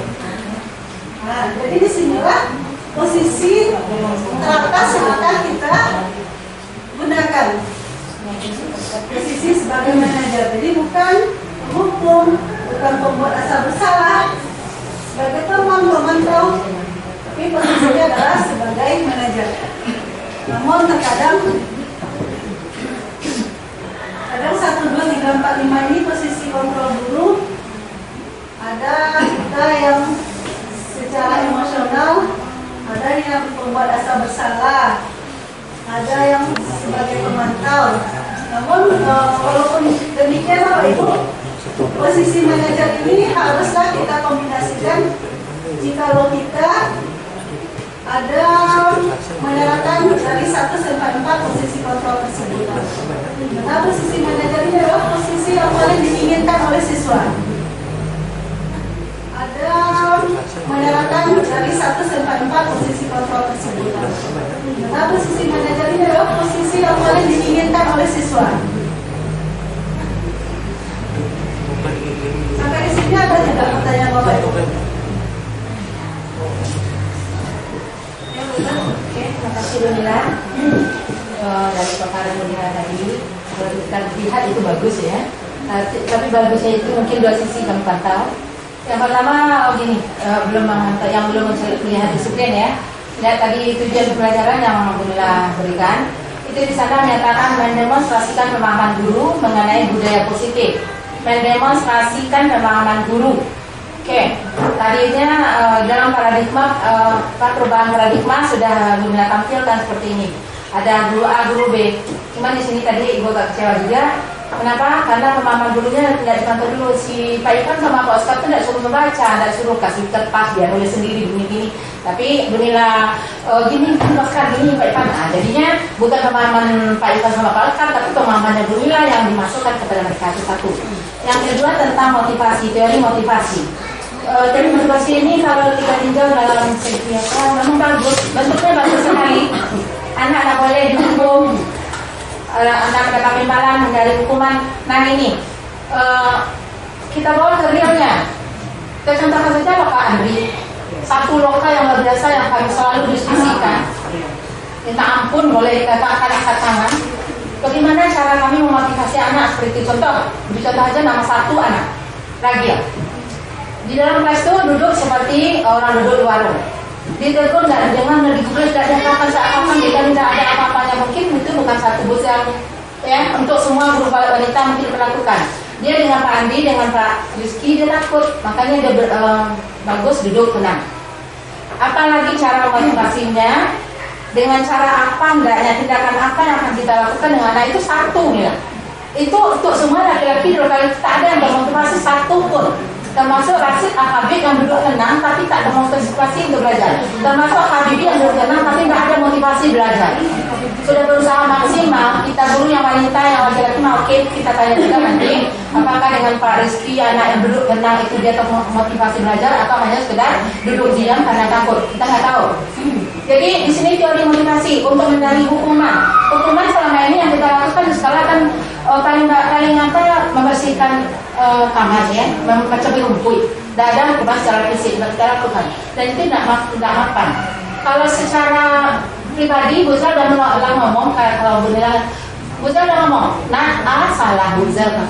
Nah, jadi disinilah posisi teratas yang akan kita gunakan. Posisi sebagai manajer. Jadi bukan hukum, bukan pembuat asal bersalah, sebagai teman pemantau, tapi posisinya adalah sebagai manajer. Namun terkadang 1, 2, 3, 4, 5 ini posisi kontrol guru. Ada kita yang secara emosional, ada yang pembuat asal bersalah, ada yang sebagai pemantau. Namun walaupun demikian Bapak Ibu, posisi manajer ini haruslah kita kombinasikan jikalau kita ada menyerahkan dari 1 sampai 4 posisi kontrol tersebut. Nah, posisi manajer ini adalah posisi yang paling diinginkan oleh siswa. Ada menyerahkan dari 1 sampai 4 posisi kontrol tersebut. Nah, posisi manajer ini adalah posisi yang paling diinginkan oleh siswa. Sampai di sini ada tidak pertanyaan Bapak Ibu? Oke, terima kasih Donila. Dari perkara Donila tadi, kalau kita lihat itu bagus ya. Tapi bagusnya itu mungkin dua sisi kami pantau. Yang pertama begini, yang belum melihat disiplin ya. Lihat tadi tujuan pelajaran yang Donila berikan. Itu di sana menyatakan mendemonstrasikan pemahaman guru mengenai budaya positif. Mendemonstrasikan pemahaman guru. Oke, tadinya dalam paradigma perubahan paradigma sudah Donila tampilkan seperti ini. Ada guru A, guru B. Cuman di sini tadi Ibu agak kecewa juga. Kenapa? Karena pemahaman gurunya tidak dipantau dulu. Si Pak Ivan sama Pak Oscar itu tidak suruh membaca, tidak suruh kasih kertas dia nulis sendiri begini-gini. Tapi Donila gini, Oscar gini, Pak Ivan. Nah, jadinya bukan pemahaman Pak Ivan sama Pak Oscar, tapi pemahamannya Donila yang dimasukkan kepada mereka. Itu satu. Yang kedua tentang motivasi, teori motivasi. Teori motivasi ini kalau kita tinjau dalam segi memang bagus, bentuknya bagus sekali. Anak tidak boleh dihukum, anak mendapat imbalan dari hukuman. Nah ini kita bawa ke realnya. Kita contohkan saja Pak Andri, satu loka yang luar biasa yang kami selalu diskusikan. Minta ampun boleh dikatakan angkat tangan. Bagaimana cara kami memotivasi anak seperti contoh? Beri contoh aja nama satu anak, Ragil. Di dalam kelas itu duduk seperti orang duduk di warung. Ditelepon nggak, jangan digubris, nggak ada apa-apa, seakan-akan dia tidak ada apa-apanya. Mungkin itu bukan satu bos yang ya untuk semua guru wanita mungkin berlakukan. Dia dengan Pak Andi, dengan Pak Rizky dia takut, makanya dia bagus duduk tenang. Apalagi cara motivasinya, dengan cara apa enggaknya, tindakan apa yang akan kita lakukan dengan anak itu satu ya. Itu untuk semua laki-laki kalau tak ada yang bermotivasi satu pun. termasuk Rasid Habib yang duduk tenang tapi tak ada motivasi untuk belajar, termasuk Habibie yang duduk tenang tapi nggak ada motivasi belajar. Sudah berusaha maksimal, kita guru yang wanita yang laki-laki mau oke, kita tanya juga nanti apakah dengan Pak Rizky anak yang duduk tenang itu dia motivasi belajar atau hanya sekedar duduk diam karena takut, kita nggak tahu. Jadi di sini teori motivasi untuk mencari hukuman. Hukuman selama ini yang kita lakukan di sekolah kan paling apa membersihkan kamar ya, mencabut rumput. Tidak ada hukuman secara fisik yang kita lakukan. Dan itu tidak mapan. Kalau secara pribadi, Buzal udah ngomong kayak kalau Buzal udah ngomong, nak salah Buzal,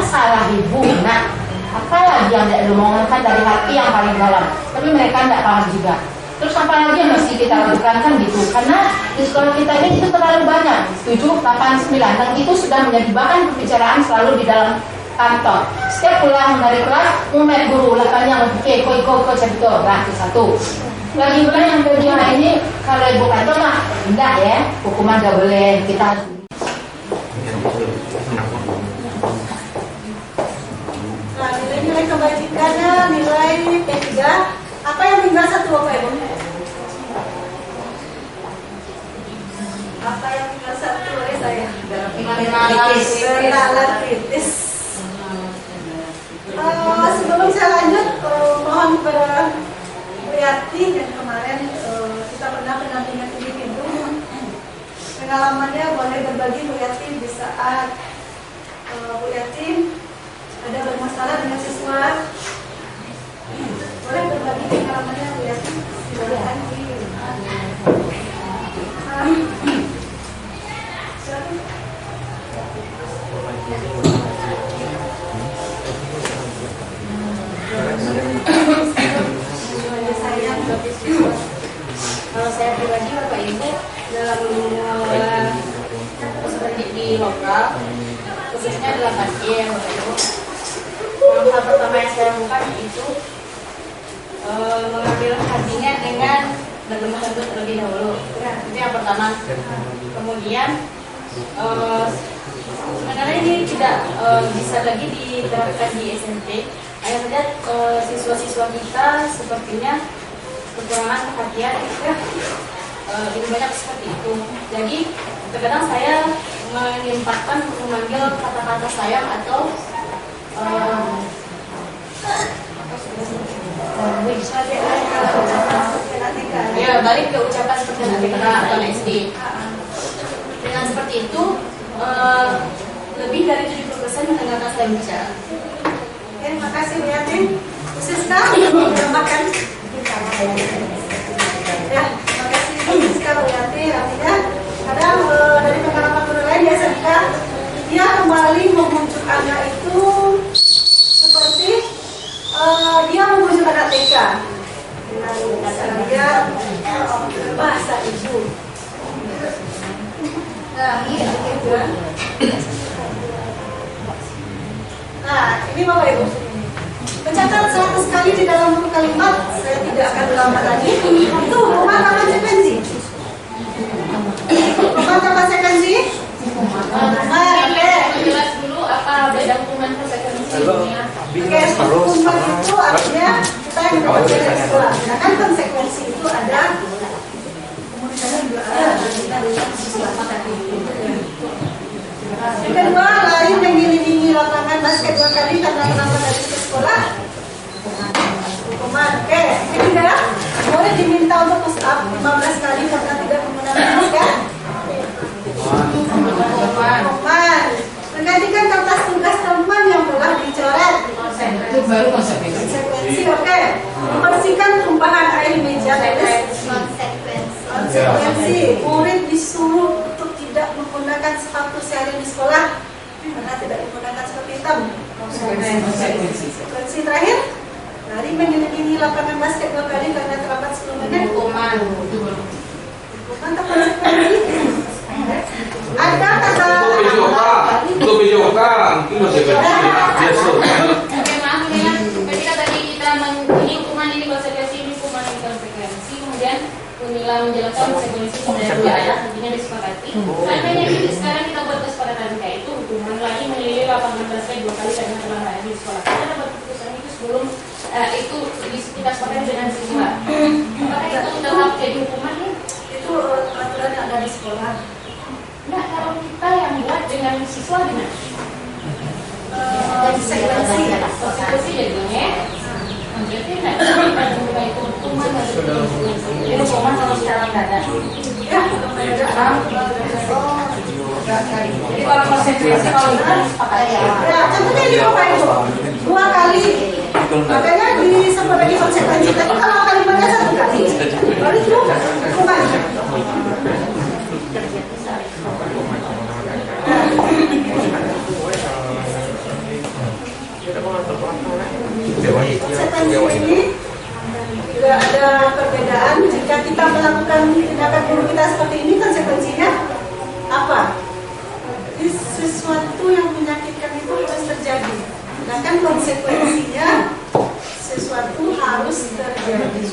salah ibu, nak apa lagi yang tidak diomongkan dari hati yang paling dalam. Tapi mereka tidak paham juga. Terus apa lagi yang mesti kita lakukan kan gitu? Karena di sekolah kita ini itu terlalu banyak, 7, 8, 9, dan itu sudah menjadi bahan pembicaraan selalu di dalam kantor. Setiap pulang dari kelas, umat guru lakukannya kok cerita, itu satu. Lagi pula yang kedua ini kalau ibu kantor mah enggak ya, hukuman nggak boleh kita. Nah, nilai kebajikannya nilai P3. Apa yang tinggal 1 Bapak Ibu? Apa yang tinggal 1 saya? Bernalar kritis. Sebelum saya lanjut, mohon kepada Bu Yati dan kemarin kita pernah pendampingan individu. Pengalamannya boleh berbagi Bu Yati di saat Bu Yati ada bermasalah dengan siswa. Boleh berbagi pengalamannya Bu Yati? Silakan. Kalau saya pribadi Bapak Ibu dalam seperti di lokal khususnya dalam pasien Bapak Ibu, hal pertama yang saya lakukan itu mengambil hatinya dengan berlemah lembut terlebih dahulu. Itu yang pertama. Kemudian sebenarnya ini tidak bisa lagi diterapkan di SMP. Hanya saja siswa-siswa kita sepertinya kekurangan perhatian, lebih banyak seperti itu. Jadi terkadang saya menyempatkan memanggil kata-kata sayang atau ya balik ke ucapan seperti nanti kata atau SD. Dengan seperti itu lebih dari 70% mendengarkan saya bicara. Oke, terima kasih Bu Yati. Bu Siska, menambahkan. Ya, terima kasih Bu Siska, Bu Yati. Artinya kadang dari pengalaman guru lain di SMK, dia kembali memujuk anak itu seperti dia memujuk anak TK dengan dia bahasa ibu. Nah, ini Bapak Ibu. Mencatat 100 kali di dalam buku kalimat, saya tidak akan berlama lagi. Itu hukuman apa konsekuensi? Hukuman apa konsekuensi? Jelas dulu apa beda hukuman konsekuensinya. Oke, hukuman itu artinya kita yang mendapatkan dari sekolah. Nah kan konsekuensi itu ada. Yang kedua, lain mengiringi lapangan basket 2 kali karena penampilan dari sekolah. Hukuman. Oke, ketiga, boleh diminta untuk push up 15 kali karena tidak menggunakan masker. Hukuman. Menggantikan kertas tugas teman yang telah dicoret. Itu baru konsekuensi. Konsekuensi, oke. Membersihkan tumpahan air meja tulis. Konsekuensi, murid disuruh untuk tidak menggunakan sepatu seri di sekolah karena tidak menggunakan sepatu hitam. Konsekuensi terakhir, lari mengelilingi lapangan basket 2 kali karena terlambat 10 menit. Hukuman. Hukuman atau konsekuensi? Ada kata untuk videokan itu masih biasa. Oke, maaf ya. Ketika tadi kita ini hukuman ini konsekuensi, ini hukuman ini konsekuensi, kemudian Unila menjelaskan konsekuensi dari 2 ayat, tentunya disepakati. Seandainya gitu sekarang kita buat kesepakatan kayak itu hukuman lagi melilit 18 kali 2 kali karena telah hadir di sekolah. Kita dapat keputusan itu sebelum itu kita sepakati dengan siswa. Apakah itu udah hak jadi hukuman ya? Itu aturan yang ada di sekolah. Nah, kalau kita yang buat dengan siswa gimana? Konsekuensi. Konsekuensi jadinya. Berarti nggak bisa juga itu hukuman jadi hukuman kalau secara nggak ada. Ya, Jadi kalau konsekuensi kalau itu sepakati ya. ya contohnya di Bapak Ibu 2 kali. Makanya disebut konsekuensi. Tapi kalau kalimatnya 1 kali, baru itu hukuman. Konsekuensi ini juga ada perbedaan. Jika kita melakukan tindakan buruk kita seperti ini, konsekuensinya apa? Jadi sesuatu yang menyakitkan itu harus terjadi. Sedangkan konsekuensinya sesuatu harus terjadi.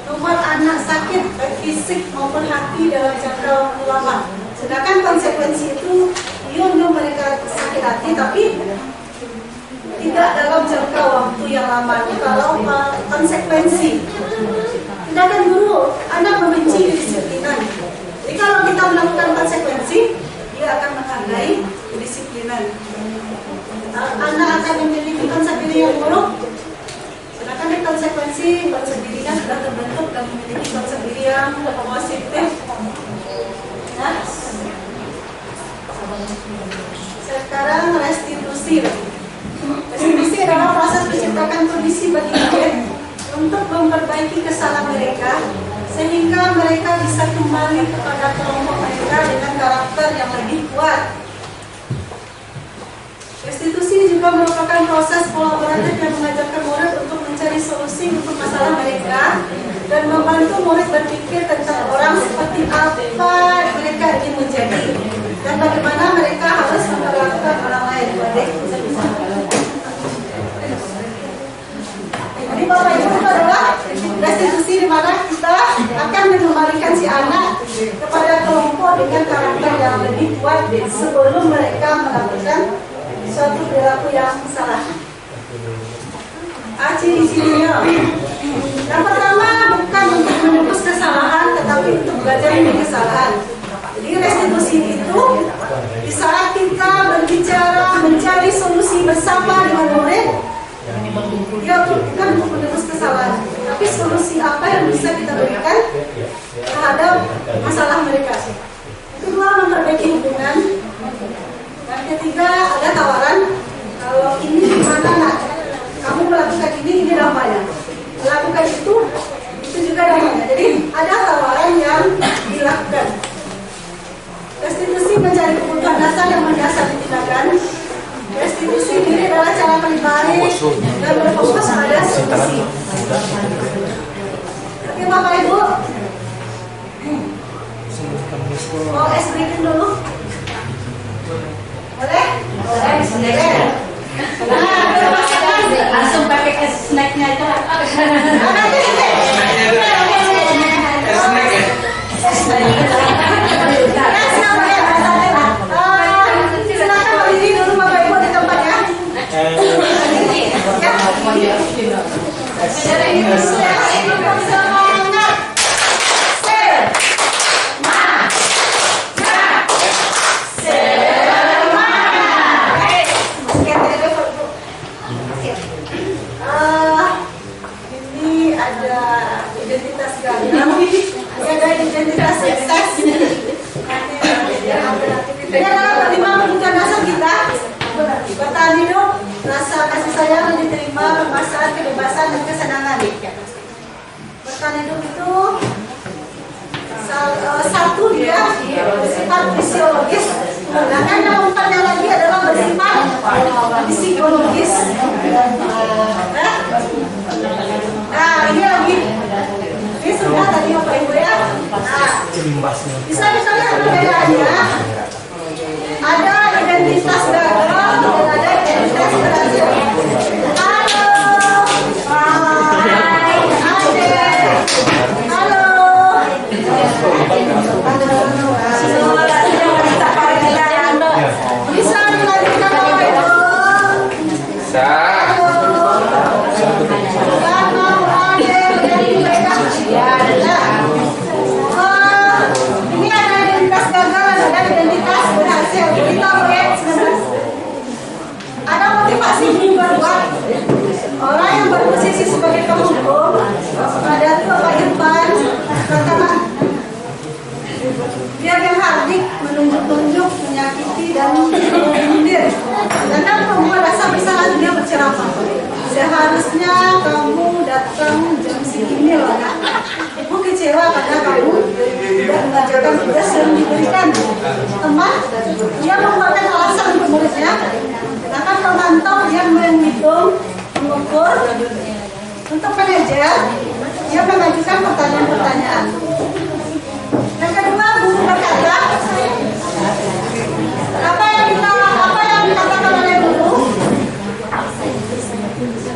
Membuat anak sakit baik fisik maupun hati dalam jangka waktu lama. Sedangkan konsekuensi itu untuk mereka sakit hati, tapi tidak dalam jangka waktu yang lama. Itu kalau konsekuensi. Tindakan guru, anak membenci kedisiplinan. Jadi kalau kita melakukan konsekuensi, dia akan menghargai kedisiplinan. Anak akan memiliki konsep diri yang buruk. Sedangkan di konsekuensi dirinya sudah terbentuk dan memiliki konsep diri yang positif. Nah, sekarang restitusi. Restitusi adalah proses menciptakan kondisi bagi anak untuk memperbaiki kesalahan mereka sehingga mereka bisa kembali kepada kelompok mereka dengan karakter yang lebih kuat. Restitusi juga merupakan proses kolaboratif yang mengajarkan murid untuk mencari solusi untuk masalah mereka dan membantu murid berpikir tentang orang seperti apa mereka ingin menjadi dan bagaimana mereka harus memperlakukan orang lain. Jadi Bapak Ibu, itu adalah restitusi di mana kita akan mengembalikan si anak kepada kelompok dengan karakter yang lebih kuat sebelum mereka melakukan suatu perilaku yang salah. Ciri-cirinya. Yang pertama bukan untuk menebus kesalahan, tetapi untuk belajar dari kesalahan. Jadi restitusi itu di saat kita berbicara mencari solusi bersama dengan murid, ya bukan untuk menebus kesalahan, tapi solusi apa yang bisa kita berikan terhadap masalah mereka. Kedua, memperbaiki hubungan. Yang ketiga, ada tawaran. Kalau ini gimana nak? Kamu melakukan ini dampaknya. Melakukan itu juga dampaknya. Jadi ada tawaran yang dilakukan. Restitusi mencari kebutuhan dasar yang mendasari tindakan. Restitusi ini adalah cara paling baik dan berfokus pada solusi. Oke Bapak Ibu, mau es bikin dulu? Boleh? Boleh. Langsung pakai es snacknya aja. Silakan berdiri dulu Bapak Ibu di tempatnya. Ini ada identitas ganda, ada identitas sukses. Ini adalah kelima kebutuhan dasar kita. Bertahan hidup, rasa kasih sayang yang diterima, kemasan, kebebasan, dan kesenangan. Bertahan hidup itu satu dia bersifat fisiologis, sedangkan yang empatnya lagi adalah bersifat psikologis. Nah ini lagi, ini sudah tadi Bapak Ibu ya. Nah, bisa lihat perbedaannya. Ada identitas gagal dan ada identitas berhasil. Halo, halo. buat orang yang berposisi sebagai penghukum, ada tuh Pak Irfan, katakan dia yang hardik menunjuk-tunjuk, menyakiti dan menyindir. Karena kamu rasa bersalah dia berceramah. Seharusnya kamu datang jam segini loh nak. Ibu kecewa karena kamu tidak mengerjakan tugas yang diberikan. Teman, dia membuatkan alasan untuk muridnya. Sedangkan pemantau yang menghitung, mengukur. Untuk manajer, dia mengajukan pertanyaan-pertanyaan. Yang kedua, guru berkata, apa yang dikatakan oleh guru?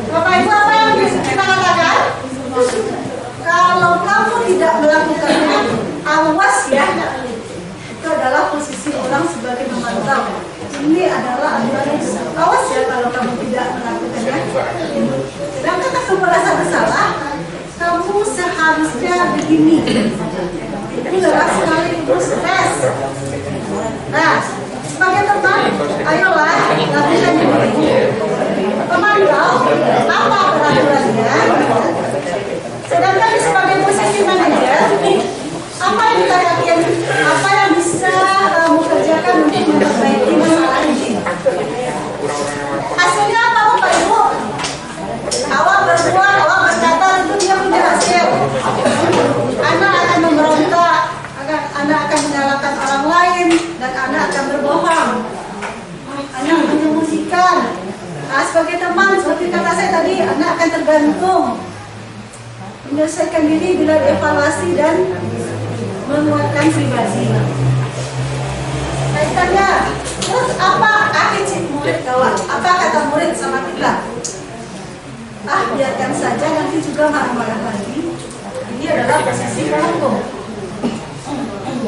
Bapak Ibu, apa yang kita katakan? Kalau kamu tidak melakukannya, awas ya. Itu adalah posisi orang sebagai memantau. Ini adalah aturan, awas ya kalau kamu tidak melakukannya. Sedangkan kamu merasa bersalah, kamu seharusnya begini. Itu lelah sekali, itu stres. Nah, sebagai teman, ayolah lakukan ini. Pemantau, apa peraturannya? Sedangkan sebagai posisi manajer, apa yang kita yakin, apa yang bisa kamu kerjakan untuk memperbaiki masalah ini? Hasilnya apa Bapak Ibu? Awak berbuat, awak berkata, itu dia punya hasil. Anak akan memberontak, anak akan menyalahkan orang lain, dan anak akan berbohong. Anak menyembunyikan. Nah, sebagai teman, seperti kata saya tadi, anak akan tergantung menyelesaikan diri bila dievaluasi dan menguatkan pribadi. Kaitannya, terus apa attitude murid kawan? Apa kata murid sama kita? Biarkan saja, nanti juga marah-marah lagi. Ini adalah posisi penghukum.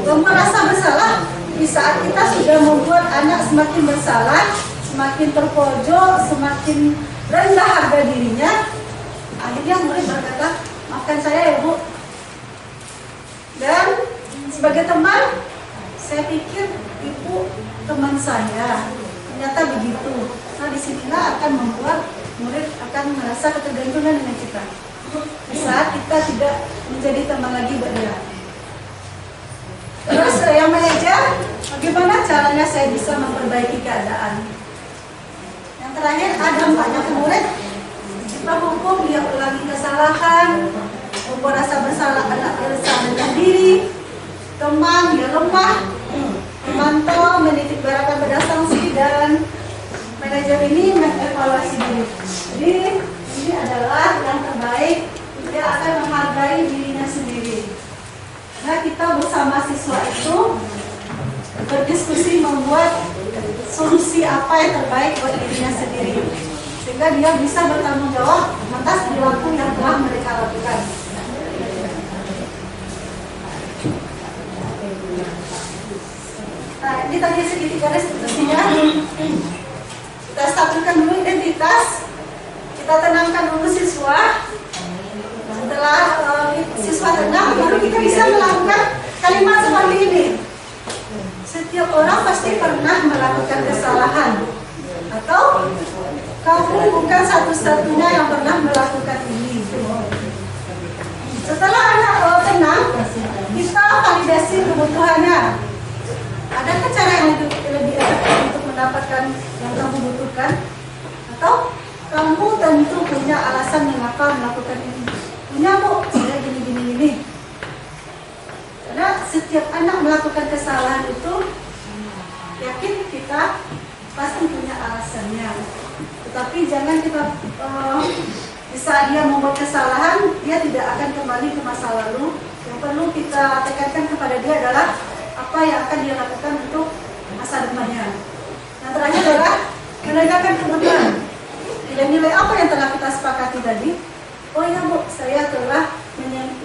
Merasa bersalah di saat kita sudah membuat anak semakin bersalah, semakin terpojok, semakin rendah harga dirinya. Akhirnya murid berkata, maafkan saya ya Bu. Dan sebagai teman, saya pikir Ibu teman saya. Ternyata begitu. Nah, disinilah akan membuat murid akan merasa ketergantungan dengan kita. Di saat kita tidak menjadi teman lagi buat dia. Terus yang manajer, bagaimana caranya saya bisa memperbaiki keadaan? Yang terakhir, ada banyak murid hukum dia ulangi kesalahan, membuat rasa bersalah anak dengan diri, teman dia lemah, memantau, menitik beratkan pada sanksi, dan manajer ini mengevaluasi diri. Jadi ini adalah yang terbaik, dia akan menghargai dirinya sendiri. Nah, kita bersama siswa itu berdiskusi membuat solusi apa yang terbaik buat dirinya sendiri, sehingga dia bisa bertanggung jawab atas perilaku yang telah mereka lakukan. Nah, ini tadi sedikit garis besarnya. Kita stabilkan dulu identitas, kita tenangkan dulu siswa. Setelah siswa tenang, baru kita bisa melakukan kalimat seperti ini. Setiap orang pasti pernah melakukan kesalahan, atau kamu bukan satu-satunya yang pernah melakukan ini. Setelah anak tenang, kita validasi kebutuhannya. Adakah cara yang lebih efektif untuk mendapatkan yang kamu butuhkan? Atau kamu tentu punya alasan mengapa melakukan ini? Punya Bu, saya gini. Karena setiap anak melakukan kesalahan itu, yakin kita pasti punya alasannya. Tetapi jangan kita di saat dia membuat kesalahan, dia tidak akan kembali ke masa lalu. Yang perlu kita tekankan kepada dia adalah apa yang akan dia lakukan untuk masa depannya. Yang terakhir adalah menegakkan kebenaran. Nilai-nilai apa yang telah kita sepakati tadi? Oh ya Bu, saya telah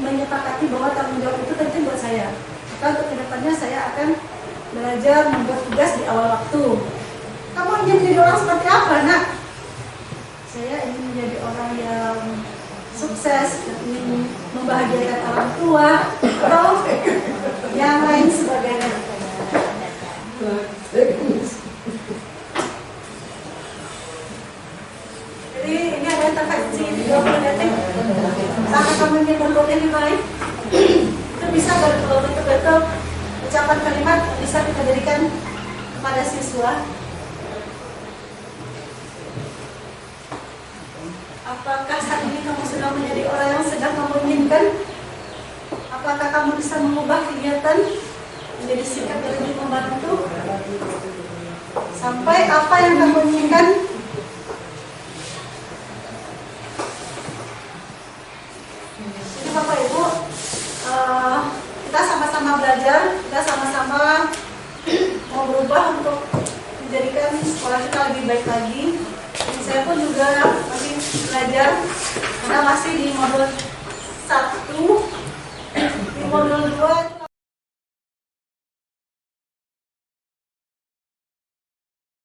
menyepakati bahwa tanggung jawab itu penting buat saya. Maka untuk kedepannya saya akan belajar membuat tugas di awal waktu. Kamu ingin menjadi orang seperti apa, Nak? Saya ingin menjadi orang yang sukses, ingin membahagiakan orang tua, atau yang lain sebagainya. ucapan kalimat bisa kita berikan kepada siswa. Apakah saat ini kamu sudah menjadi orang yang sedang kamu inginkan? Apakah kamu bisa mengubah kegiatan menjadi sikap yang lebih membantu? Sampai apa yang kamu inginkan? Jadi Bapak Ibu, kita sama-sama belajar, kita sama-sama mau berubah untuk menjadikan sekolah kita lebih baik lagi. Saya pun juga masih belajar, karena masih di modul 1, di modul 2